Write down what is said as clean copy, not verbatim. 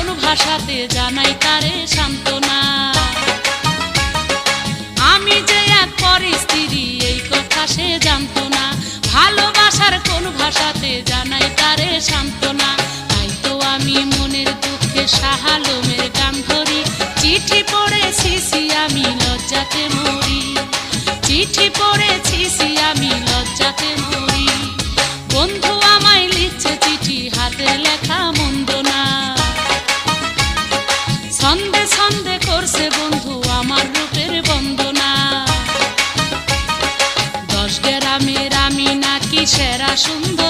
কোন ভাষাতে জানাই তারে সান্ত্বনা। আমি যে এক পরের স্ত্রী এই কথা সে জানতো না, ভালোবাসার কোন ভাষাতে জানাই তারে সান্ত্বনা। তাই তো আমি মনের দুঃখে শাহ আলমের গান ধরি, চিঠি পড়েছি আমি লজ্জাতে মরি, চিঠি পড়েছি আমি লজ্জাতে মরি। বন্ধু আমায় লিখছে চিঠি, হাতে লেখা মন্দ না, ছন্দে ছন্দে করছে বন্ধু আমার রূপের বন্দনা। 10 গ্রামের আমি নাকি সেরা সুন্দর